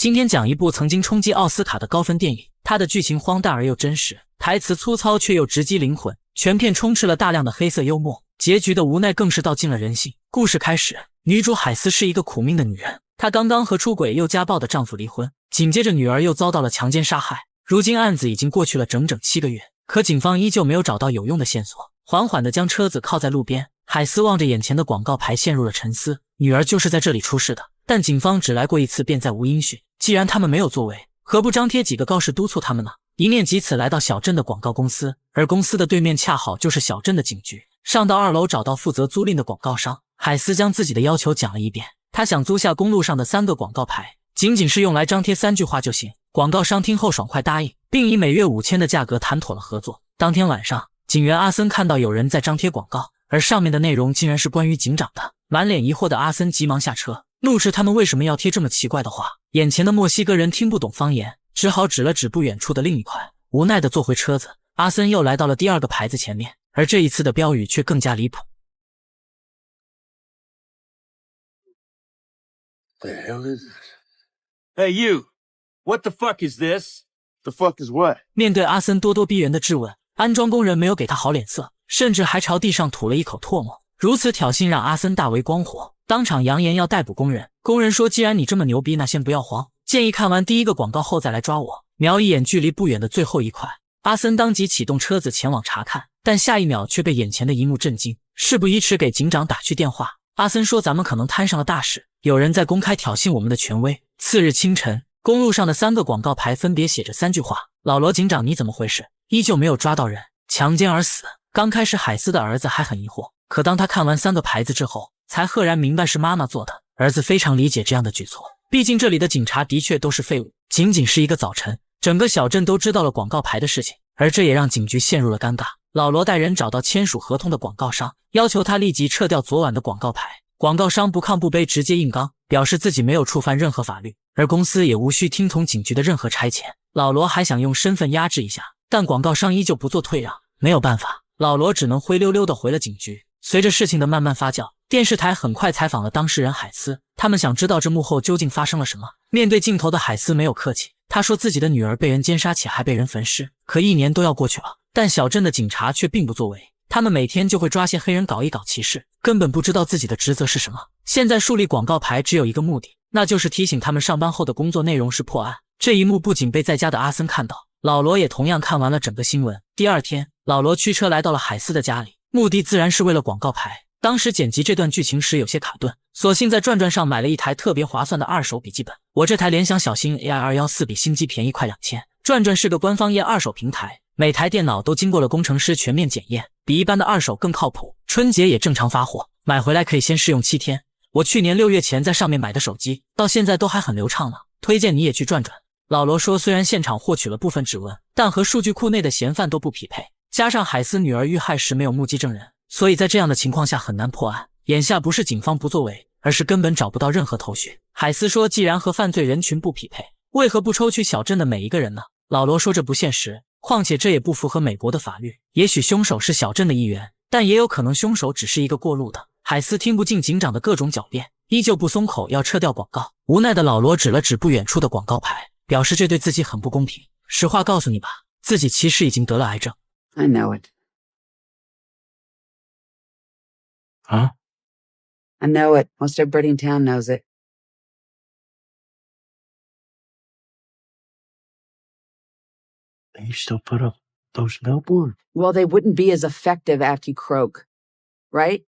今天讲一部曾经冲击奥斯卡的高分电影，它的剧情荒诞而又真实，台词粗糙却又直击灵魂，全片充斥了大量的黑色幽默，结局的无奈更是道尽了人性。故事开始，女主海斯是一个苦命的女人，她刚刚和出轨又家暴的丈夫离婚，紧接着女儿又遭到了强奸杀害。如今案子已经过去了整整7个月，可警方依旧没有找到有用的线索，缓缓地将车子靠在路边。海斯望着眼前的广告牌陷入了沉思，女儿就是在这里出事的，但警方只来过一次便再无音讯，既然他们没有作为，何不张贴几个告示督促他们呢？一念及此，来到小镇的广告公司，而公司的对面恰好就是小镇的警局。上到2楼找到负责租赁的广告商，海斯将自己的要求讲了一遍，他想租下公路上的3个广告牌，仅仅是用来张贴3句话就行。广告商听后爽快答应，并以每月5000的价格谈妥了合作。当天晚上，警员阿森看到有人在张贴广告，而上面的内容竟然是关于警长的。满脸疑惑的阿森急忙下车，怒斥他们为什么要贴这么奇怪的话。眼前的墨西哥人听不懂方言，只好指了指不远处的另一块，无奈地坐回车子。阿森又来到了第2个牌子前面，而这一次的标语却更加离谱。The hell is this? Hey, you! What the fuck is this? The fuck is what? 面对阿森咄咄逼人的质问，安装工人没有给他好脸色，甚至还朝地上吐了一口唾沫。如此挑衅让阿森大为光火，当场扬言要逮捕工人。工人说，既然你这么牛逼，那先不要慌，建议看完第1个广告后再来抓我。瞄一眼距离不远的最后一块，阿森当即启动车子前往查看，但下一秒却被眼前的一幕震惊。事不宜迟，给警长打去电话。阿森说，咱们可能摊上了大事，有人在公开挑衅我们的权威。次日清晨，公路上的3个广告牌分别写着3句话：老罗警长，你怎么回事？依旧没有抓到人，强奸而死。刚开始海斯的儿子还很疑惑，可当他看完3个牌子之后，才赫然明白是妈妈做的。儿子非常理解这样的举措，毕竟这里的警察的确都是废物。仅仅是一个早晨，整个小镇都知道了广告牌的事情，而这也让警局陷入了尴尬。老罗带人找到签署合同的广告商，要求他立即撤掉昨晚的广告牌。广告商不亢不卑，直接硬刚，表示自己没有触犯任何法律，而公司也无需听从警局的任何差遣。老罗还想用身份压制一下，但广告商依旧不做退让。没有办法，老罗只能灰溜溜地回了警局。随着事情的慢慢发酵，电视台很快采访了当事人海斯，他们想知道这幕后究竟发生了什么。面对镜头的海斯没有客气，他说自己的女儿被人奸杀且还被人焚尸，可1年都要过去了，但小镇的警察却并不作为，他们每天就会抓些黑人搞一搞歧视，根本不知道自己的职责是什么。现在树立广告牌只有一个目的，那就是提醒他们上班后的工作内容是破案。这一幕不仅被在家的阿森看到，老罗也同样看完了整个新闻。第2天，老罗驱车来到了海斯的家里，目的自然是为了广告牌。当时剪辑这段剧情时有些卡顿，索性在转转上买了一台特别划算的2手笔记本。我这台联想小新 AI214 比新机便宜快2000。转转是个官方页2手平台，每台电脑都经过了工程师全面检验，比一般的2手更靠谱。春节也正常发货，买回来可以先试用7天。我去年6月前在上面买的手机，到现在都还很流畅呢，推荐你也去转转。老罗说，虽然现场获取了部分指纹，但和数据库内的嫌犯都不匹配，加上海斯女儿遇害时没有目击证人，所以在这样的情况下很难破案。眼下不是警方不作为，而是根本找不到任何头绪。海斯说，既然和犯罪人群不匹配，为何不抽取小镇的每一个人呢？老罗说，这不现实，况且这也不符合美国的法律。也许凶手是小镇的一员，但也有可能凶手只是一个过路的。海斯听不进警长的各种狡辩，依旧不松口要撤掉广告。无奈的老罗指了指不远处的广告牌，表示这对自己很不公平。实话告诉你吧，自己其实已经得了癌症。 I know it. Huh? I know it. Most everybody in town knows it. And you still put up those billboards? Well, they wouldn't be as effective after you croak, right?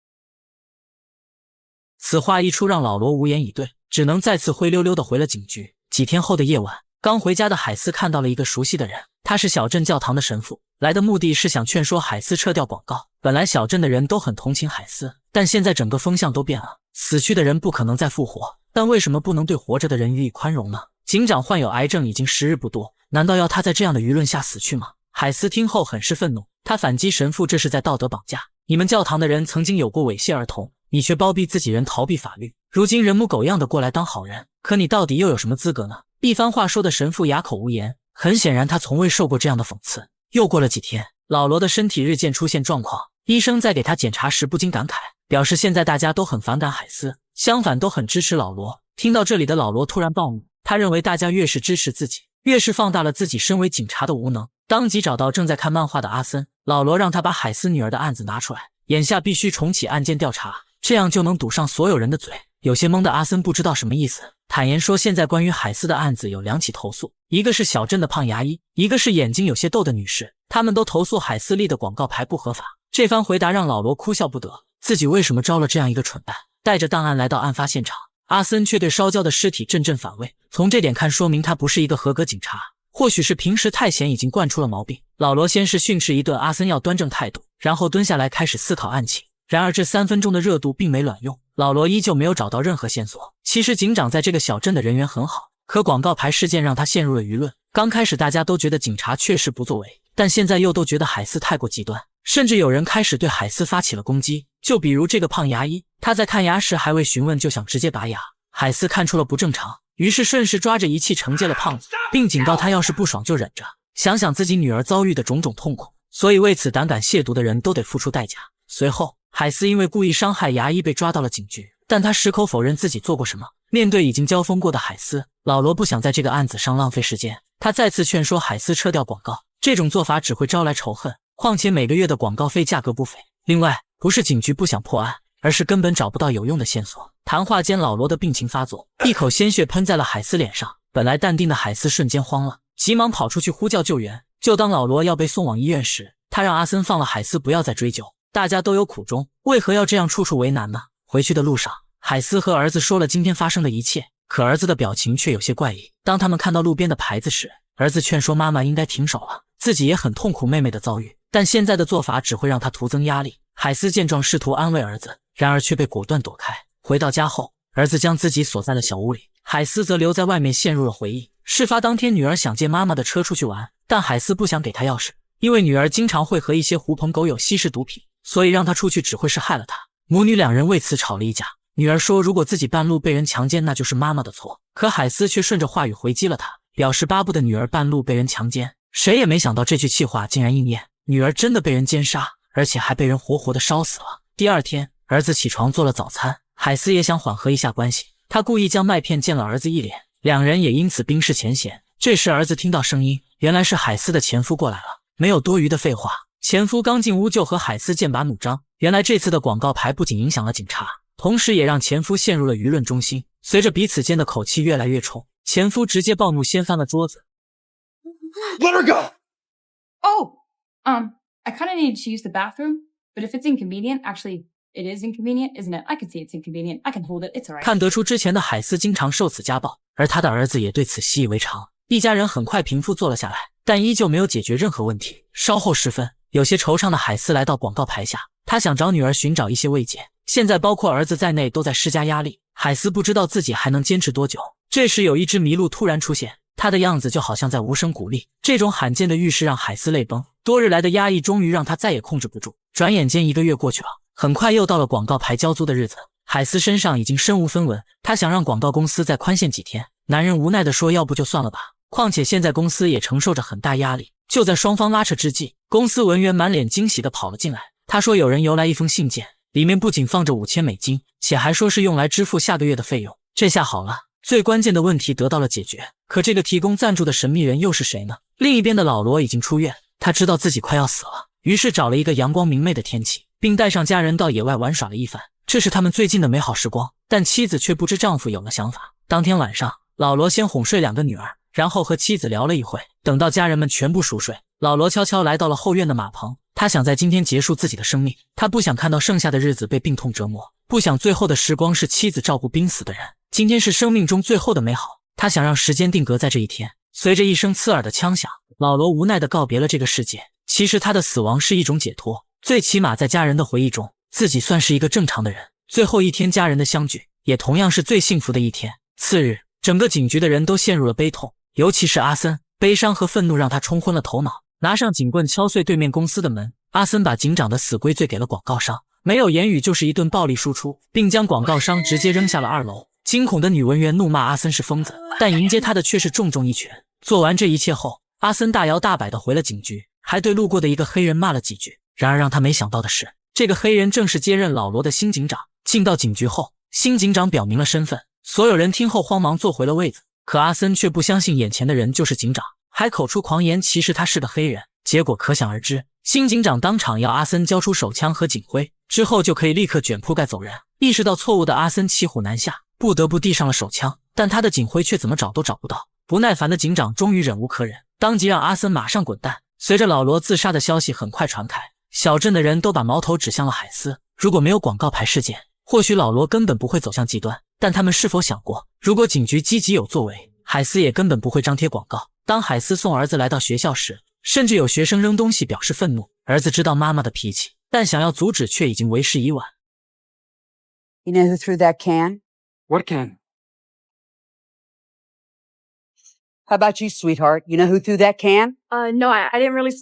此话一出，让老罗无言以对，只能再次灰溜溜地回了警局。几天后的夜晚，刚回家的海斯看到了一个熟悉的人，他是小镇教堂的神父，来的目的是想劝说海斯撤掉广告。本来小镇的人都很同情海斯，但现在整个风向都变了，死去的人不可能再复活，但为什么不能对活着的人予以宽容呢？警长患有癌症已经时日不多，难道要他在这样的舆论下死去吗？海斯听后很是愤怒，他反击神父，这是在道德绑架。你们教堂的人曾经有过猥亵儿童，你却包庇自己人逃避法律，如今人模狗样的过来当好人，可你到底又有什么资格呢？一番话说的神父哑口无言，很显然他从未受过这样的讽刺。又过了几天，老罗的身体日渐出现状况，医生在给他检查时不禁感慨，表示现在大家都很反感海斯，相反都很支持老罗。听到这里的老罗突然暴怒，他认为大家越是支持自己，越是放大了自己身为警察的无能。当即找到正在看漫画的阿森，老罗让他把海斯女儿的案子拿出来，眼下必须重启案件调查，这样就能堵上所有人的嘴。有些懵的阿森不知道什么意思，坦言说现在关于海斯的案子有2起投诉，一个是小镇的胖牙医，一个是眼睛有些逗的女士，他们都投诉海斯立的广告牌不合法。这番回答让老罗哭笑不得，自己为什么招了这样一个蠢蛋。带着档案来到案发现场，阿森却对烧焦的尸体阵阵反胃，从这点看说明他不是一个合格警察，或许是平时太闲已经惯出了毛病。老罗先是训斥一顿阿森要端正态度，然后蹲下来开始思考案情。然而这3分钟的热度并没卵用，老罗依旧没有找到任何线索。其实警长在这个小镇的人缘很好，可广告牌事件让他陷入了舆论。刚开始大家都觉得警察确实不作为，但现在又都觉得海斯太过极端，甚至有人开始对海斯发起了攻击。就比如这个胖牙医，他在看牙时还未询问就想直接拔牙，海斯看出了不正常，于是顺势抓着仪器惩戒了胖子，并警告他要是不爽就忍着，想想自己女儿遭遇的种种痛苦，所以为此胆敢亵渎的人都得付出代价。随后海斯因为故意伤害牙医被抓到了警局，但他矢口否认自己做过什么。面对已经交锋过的海斯，老罗不想在这个案子上浪费时间，他再次劝说海斯撤掉广告，这种做法只会招来仇恨，况且每个月的广告费价格不菲。另外，不是警局不想破案，而是根本找不到有用的线索。谈话间，老罗的病情发作，一口鲜血喷在了海斯脸上，本来淡定的海斯瞬间慌了，急忙跑出去呼叫救援。就当老罗要被送往医院时，他让阿森放了海斯，不要再追究。大家都有苦衷，为何要这样处处为难呢？回去的路上，海斯和儿子说了今天发生的一切，可儿子的表情却有些怪异。当他们看到路边的牌子时，儿子劝说妈妈应该停手了，自己也很痛苦妹妹的遭遇，但现在的做法只会让他徒增压力。海斯见状试图安慰儿子，然而却被果断躲开。回到家后，儿子将自己锁在了小屋里，海斯则留在外面陷入了回忆。事发当天，女儿想借妈妈的车出去玩，但海斯不想给她钥匙，因为女儿经常会和一些狐朋狗友吸食毒品，所以让她出去只会是害了她。母女2人为此吵了一架。女儿说如果自己半路被人强奸，那就是妈妈的错，可海斯却顺着话语回击了她，表示巴不得女儿半路被人强奸。谁也没想到这句气话竟然应验，女儿真的被人奸杀，而且还被人活活的烧死了。第二天，儿子起床做了早餐，海斯也想缓和一下关系，他故意将麦片溅了儿子一脸，两人也因此冰释前嫌。这时儿子听到声音，原来是海斯的前夫过来了，没有多余的废话，前夫刚进屋就和海斯剑拔弩张。原来这次的广告牌不仅影响了警察，同时也让前夫陷入了舆论中心。随着彼此间的口气越来越冲，前夫直接暴怒掀翻了桌子。 Let her go! Oh, I kind of needed to use the bathroom, but if it's inconvenient, actually, it is inconvenient, isn't it? I can see it's inconvenient. I can hold it. It's alright. 看得出之前的海斯经常受此家暴，而他的儿子也对此习以为常。一家人很快平复坐了下来，但依旧没有解决任何问题。稍后时分，有些惆怅的海斯来到广告牌下，他想找女儿寻找一些慰藉。现在包括儿子在内都在施加压力，海斯不知道自己还能坚持多久。这时有一只麋鹿突然出现，他的样子就好像在无声鼓励，这种罕见的预示让海斯泪崩。多日来的压抑终于让他再也控制不住。转眼间1个月过去了，很快又到了广告牌交租的日子。海斯身上已经身无分文，他想让广告公司再宽限几天。男人无奈地说要不就算了吧，况且现在公司也承受着很大压力。就在双方拉扯之际，公司文员满脸惊喜地跑了进来。他说有人邮来一封信件，里面不仅放着$5000，且还说是用来支付下个月的费用。这下好了，最关键的问题得到了解决。可这个提供赞助的神秘人又是谁呢？另一边的老罗已经出院，他知道自己快要死了，于是找了一个阳光明媚的天气，并带上家人到野外玩耍了一番。这是他们最近的美好时光，但妻子却不知丈夫有了想法。当天晚上，老罗先哄睡2个女儿，然后和妻子聊了一会。等到家人们全部熟睡，老罗悄悄来到了后院的马棚。他想在今天结束自己的生命，他不想看到剩下的日子被病痛折磨，不想最后的时光是妻子照顾濒死的人。今天是生命中最后的美好，他想让时间定格在这一天。随着一声刺耳的枪响，老罗无奈地告别了这个世界。其实他的死亡是一种解脱，最起码在家人的回忆中，自己算是一个正常的人。最后一天家人的相聚，也同样是最幸福的一天。次日，整个警局的人都陷入了悲痛，尤其是阿森，悲伤和愤怒让他冲昏了头脑。拿上警棍敲碎对面公司的门，阿森把警长的死归罪给了广告商，没有言语就是一顿暴力输出，并将广告商直接扔下了2楼。惊恐的女文员怒骂阿森是疯子，但迎接他的却是重重一拳。做完这一切后，阿森大摇大摆地回了警局，还对路过的一个黑人骂了几句。然而让他没想到的是，这个黑人正是接任老罗的新警长。进到警局后，新警长表明了身份，所有人听后慌忙坐回了位子。可阿森却不相信眼前的人就是警长，还口出狂言其实他是个黑人。结果可想而知，新警长当场要阿森交出手枪和警徽，之后就可以立刻卷铺盖走人。意识到错误的阿森骑虎难下，不得不递上了手枪，但他的警徽却怎么找都找不到。不耐烦的警长终于忍无可忍，当即让阿森马上滚蛋。随着老罗自杀的消息很快传开，小镇的人都把矛头指向了海斯。如果没有广告牌事件，或许老罗根本不会走向极端，但他们是否想过，如果警局积极有作为，海斯也根本不会张贴广告。当海斯送儿子来到学校时，甚至有学生扔东西表示愤怒。儿子知道妈妈的脾气，但想要阻止却已经为时已晚。You know who threw that can? What can? How about you, sweetheart? You know who threw that can? No, I didn't really.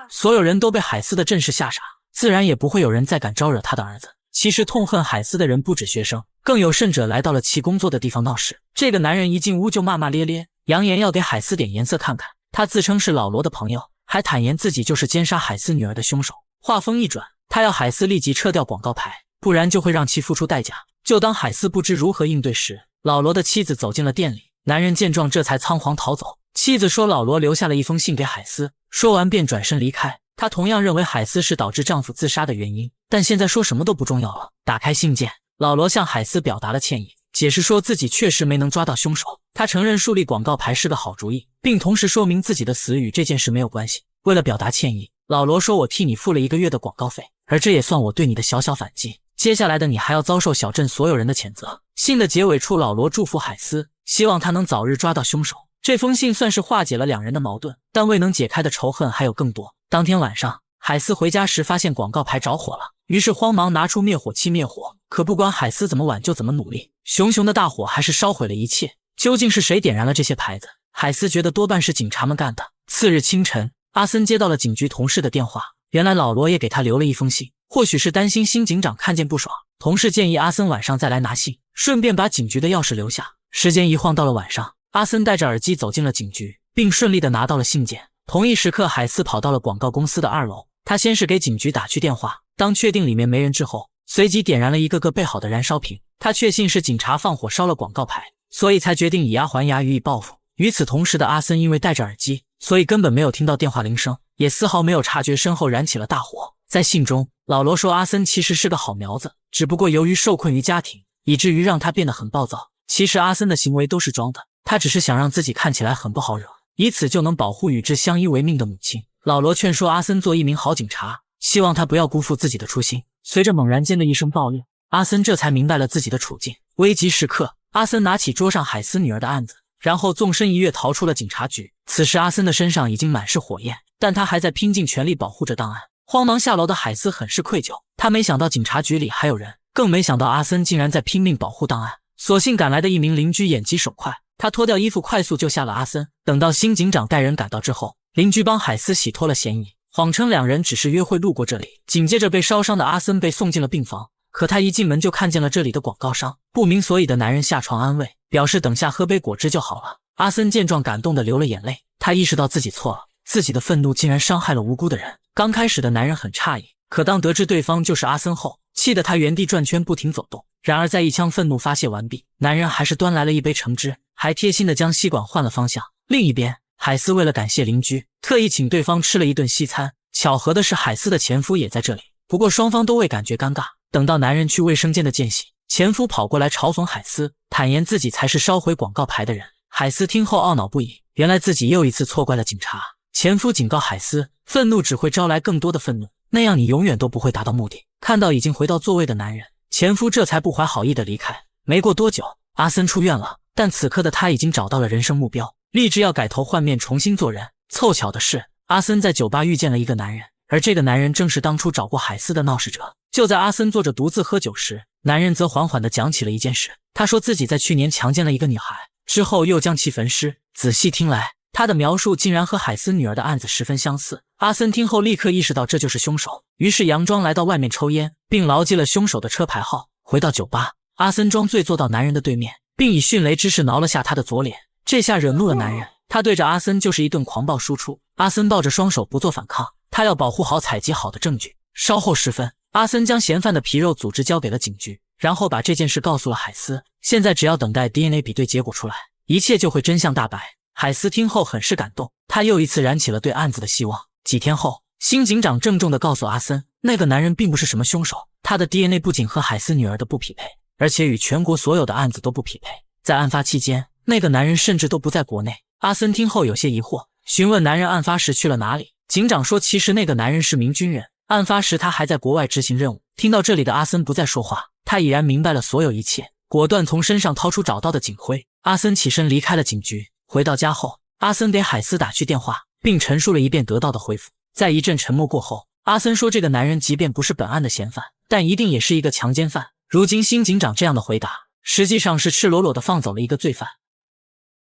所有人都被海斯的阵势吓傻，自然也不会有人再敢招惹他的儿子。其实痛恨海斯的人不止学生，更有甚者来到了其工作的地方闹事。这个男人一进屋就骂骂咧咧，扬言要给海斯点颜色看看。他自称是老罗的朋友，还坦言自己就是奸杀海斯女儿的凶手。话锋一转，他要海斯立即撤掉广告牌，不然就会让其付出代价。就当海斯不知如何应对时，老罗的妻子走进了店里。男人见状这才仓皇逃走。妻子说老罗留下了一封信给海斯，说完便转身离开。她同样认为海斯是导致丈夫自杀的原因，但现在说什么都不重要了。打开信件，老罗向海斯表达了歉意，解释说自己确实没能抓到凶手。他承认树立广告牌是个好主意，并同时说明自己的死与这件事没有关系。为了表达歉意，老罗说我替你付了1个月的广告费，而这也算我对你的小小反击。接下来的你还要遭受小镇所有人的谴责。信的结尾处，老罗祝福海斯，希望他能早日抓到凶手。这封信算是化解了两人的矛盾，但未能解开的仇恨还有更多。当天晚上，海斯回家时发现广告牌着火了，于是慌忙拿出灭火器灭火。可不管海斯怎么挽救怎么努力，熊熊的大火还是烧毁了一切。究竟是谁点燃了这些牌子？海斯觉得多半是警察们干的。次日清晨，阿森接到了警局同事的电话，原来老罗也给他留了一封信，或许是担心新警长看见不爽，同事建议阿森晚上再来拿信，顺便把警局的钥匙留下。时间一晃到了晚上，阿森戴着耳机走进了警局，并顺利地拿到了信件。同一时刻，海斯跑到了广告公司的2楼，他先是给警局打去电话，当确定里面没人之后，随即点燃了一个个备好的燃烧瓶。他确信是警察放火烧了广告牌，所以才决定以牙还牙予以报复。与此同时的阿森因为戴着耳机，所以根本没有听到电话铃声，也丝毫没有察觉身后燃起了大火。在信中，老罗说阿森其实是个好苗子，只不过由于受困于家庭，以至于让他变得很暴躁。其实阿森的行为都是装的，他只是想让自己看起来很不好惹，以此就能保护与之相依为命的母亲。老罗劝说阿森做一名好警察，希望他不要辜负自己的初心。随着猛然间的一声爆裂，阿森这才明白了自己的处境。危急时刻，阿森拿起桌上海斯女儿的案子，然后纵身一跃逃出了警察局。此时阿森的身上已经满是火焰，但他还在拼尽全力保护着档案。慌忙下楼的海斯很是愧疚，他没想到警察局里还有人，更没想到阿森竟然在拼命保护档案。所幸赶来的一名邻居眼疾手快，他脱掉衣服快速救下了阿森。等到新警长带人赶到之后，邻居帮海斯洗脱了嫌疑，谎称两人只是约会路过这里。紧接着被烧伤的阿森被送进了病房，可他一进门就看见了这里的广告商。不明所以的男人下床安慰，表示等下喝杯果汁就好了。阿森见状感动地流了眼泪，他意识到自己错了，自己的愤怒竟然伤害了无辜的人。刚开始的男人很诧异，可当得知对方就是阿森后，气得他原地转圈不停走动。然而在一腔愤怒发泄完毕，男人还是端来了一杯橙汁，还贴心地将吸管换了方向。另一边，海斯为了感谢邻居，特意请对方吃了一顿西餐。巧合的是，海斯的前夫也在这里，不过双方都未感觉尴尬。等到男人去卫生间的间隙，前夫跑过来嘲讽海斯，坦言自己才是烧毁广告牌的人。海斯听后懊恼不已，原来自己又一次错怪了警察。前夫警告海斯，愤怒只会招来更多的愤怒，那样你永远都不会达到目的。看到已经回到座位的男人，前夫这才不怀好意地离开。没过多久，阿森出院了，但此刻的他已经找到了人生目标，立志要改头换面，重新做人。凑巧的是，阿森在酒吧遇见了一个男人，而这个男人正是当初找过海斯的闹事者。就在阿森坐着独自喝酒时，男人则缓缓地讲起了一件事。他说自己在去年强奸了一个女孩，之后又将其焚尸。仔细听来，他的描述竟然和海斯女儿的案子十分相似。阿森听后立刻意识到这就是凶手，于是佯装来到外面抽烟，并牢记了凶手的车牌号。回到酒吧，阿森装醉坐到男人的对面，并以迅雷之势挠了下他的左脸，这下惹怒了男人，他对着阿森就是一顿狂暴输出。阿森抱着双手不做反抗，他要保护好采集好的证据。稍后时分，阿森将嫌犯的皮肉组织交给了警局，然后把这件事告诉了海斯。现在只要等待 DNA 比对结果出来，一切就会真相大白。海斯听后很是感动，他又一次燃起了对案子的希望。几天后，新警长郑重地告诉阿森，那个男人并不是什么凶手，他的 DNA 不仅和海斯女儿的不匹配，而且与全国所有的案子都不匹配。在案发期间，那个男人甚至都不在国内。阿森听后有些疑惑，询问男人案发时去了哪里。警长说，其实那个男人是名军人，案发时他还在国外执行任务。听到这里的阿森不再说话，他已然明白了所有一切，果断从身上掏出找到的警徽。阿森起身离开了警局。回到家后，阿森给海斯打去电话，并陈述了一遍得到的回复。在一阵沉默过后，阿森说，这个男人即便不是本案的嫌犯，但一定也是一个强奸犯。如今新警长这样的回答，实际上是赤裸裸地放走了一个罪犯。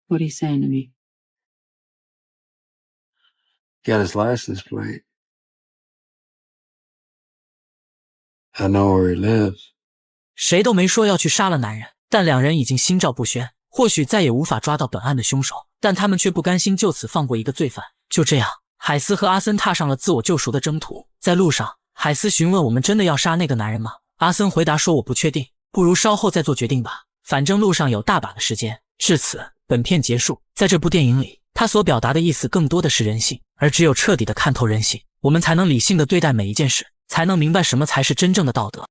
What are you saying to me? Got his license plate. I know where he lives. 谁都没说要去杀了男人，但两人已经心照不宣。或许再也无法抓到本案的凶手，但他们却不甘心就此放过一个罪犯。就这样，海斯和阿森踏上了自我救赎的征途。在路上，海斯询问，我们真的要杀那个男人吗？阿森回答说，我不确定，不如稍后再做决定吧，反正路上有大把的时间。至此，本片结束。在这部电影里，他所表达的意思更多的是人性，而只有彻底的看透人性，我们才能理性的对待每一件事，才能明白什么才是真正的道德。